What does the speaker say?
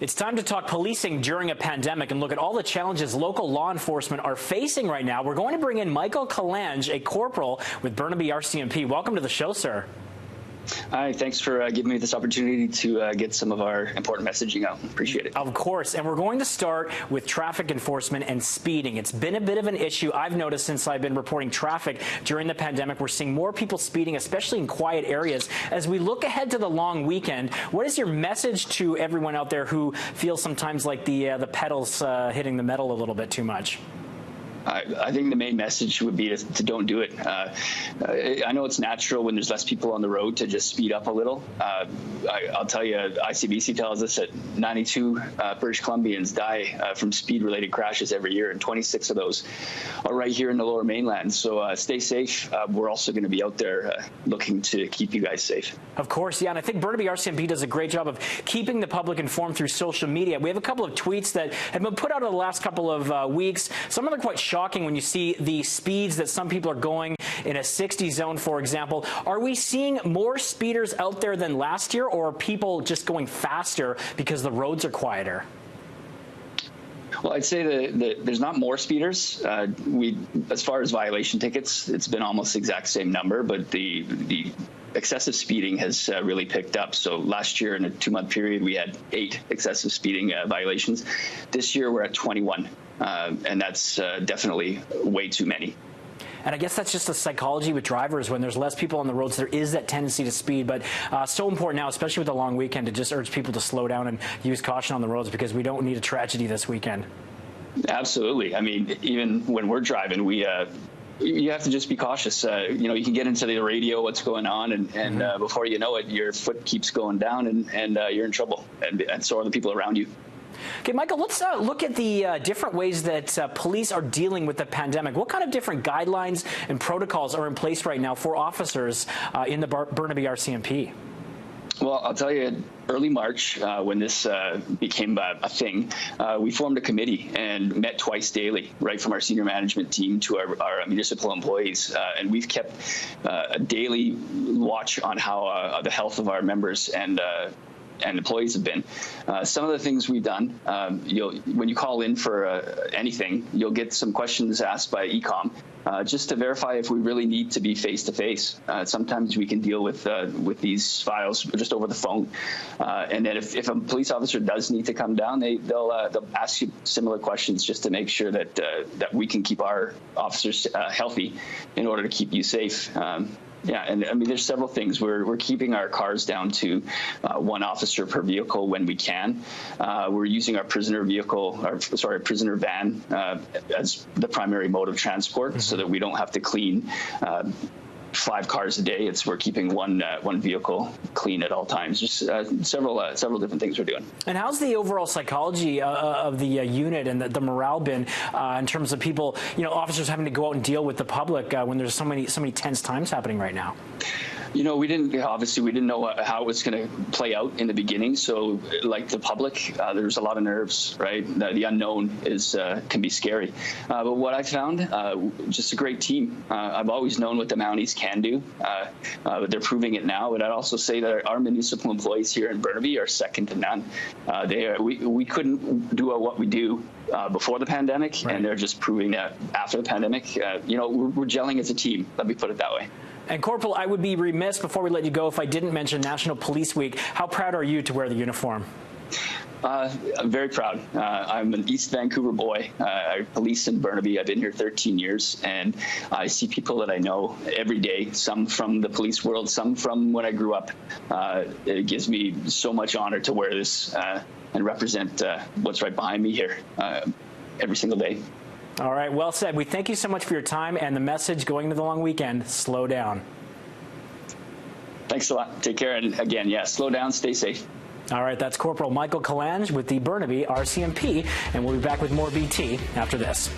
It's time to talk policing during a pandemic and look at all the challenges local law enforcement are facing right now. We're going to bring in Michael Kalange, a corporal with Burnaby RCMP. Welcome to the show, sir. Hi, thanks for giving me this opportunity to get some of our important messaging out. Appreciate it. Of course, and we're going to start with traffic enforcement and speeding. It's been a bit of an issue I've noticed since I've been reporting traffic during the pandemic. We're seeing more people speeding, especially in quiet areas. As we look ahead to the long weekend, what is your message to everyone out there who feels sometimes like the pedal's hitting the metal a little bit too much? I think the main message would be to don't do it. I know it's natural when there's less people on the road to just speed up a little. I'll tell you, ICBC tells us that 92 British Columbians die from speed-related crashes every year, and 26 of those are right here in the Lower Mainland. So stay safe. We're also going to be out there looking to keep you guys safe. Of course, yeah, and I think Burnaby RCMP does a great job of keeping the public informed through social media. We have a couple of tweets that have been put out over the last couple of weeks. Some of them are quite shocking when you see the speeds that some people are going in a 60 zone, for example. Are we seeing more speeders out there than last year, or are people just going faster because the roads are quieter? Well, I'd say that there's not more speeders. As far as violation tickets, it's been almost the exact same number, but the excessive speeding has really picked up. So last year in a 2-month period, we had 8 excessive speeding violations. This year we're at 21, and that's definitely way too many. And I guess that's just the psychology with drivers. When there's less people on the roads, there is that tendency to speed. But so important now, especially with the long weekend, to just urge people to slow down and use caution on the roads, because we don't need a tragedy this weekend. Absolutely. I mean, even when we're driving, you have to just be cautious. You can get into the radio, what's going on, and before you know it, your foot keeps going down, and you're in trouble, and so are the people around you. Okay, Michael, let's look at the different ways that police are dealing with the pandemic. What kind of different guidelines and protocols are in place right now for officers in the Burnaby RCMP? Well, I'll tell you, early March, when this became a thing, we formed a committee and met twice daily, right from our senior management team to our municipal employees. And we've kept a daily watch on how the health of our members and employees have been. Some of the things we've done, when you call in for anything, you'll get some questions asked by ECOM just to verify if we really need to be face-to-face. Sometimes we can deal with these files just over the phone. And then if a police officer does need to come down, they'll ask you similar questions just to make sure that we can keep our officers healthy in order to keep you safe. Yeah, and I mean, there's several things. We're keeping our cars down to 1 officer per vehicle when we can. We're using our prisoner van as the primary mode of transport, so that we don't have to clean 5 cars a day. We're keeping one vehicle clean at all times. Just several different things we're doing. And how's the overall psychology of the unit and the morale been in terms of people, officers having to go out and deal with the public when there's so many tense times happening right now? We didn't know how it was going to play out in the beginning. So, like the public, there's a lot of nerves, right? The unknown can be scary. But what I found, just a great team. I've always known what the Mounties can do, but they're proving it now. But I'd also say that our municipal employees here in Burnaby are second to none. We couldn't do what we do before the pandemic, right. And they're just proving that after the pandemic. We're gelling as a team. Let me put it that way. And Corporal, I would be remiss before we let you go if I didn't mention National Police Week. How proud are you to wear the uniform? I'm very proud. I'm an East Vancouver boy. I police in Burnaby. I've been here 13 years, and I see people that I know every day, some from the police world, some from when I grew up. It gives me so much honor to wear this and represent what's right behind me here every single day. All right, well said. We thank you so much for your time and the message going into the long weekend. Slow down. Thanks a lot. Take care. And again, slow down, stay safe. All right, that's Corporal Michael Kalange with the Burnaby RCMP, and we'll be back with more BT after this.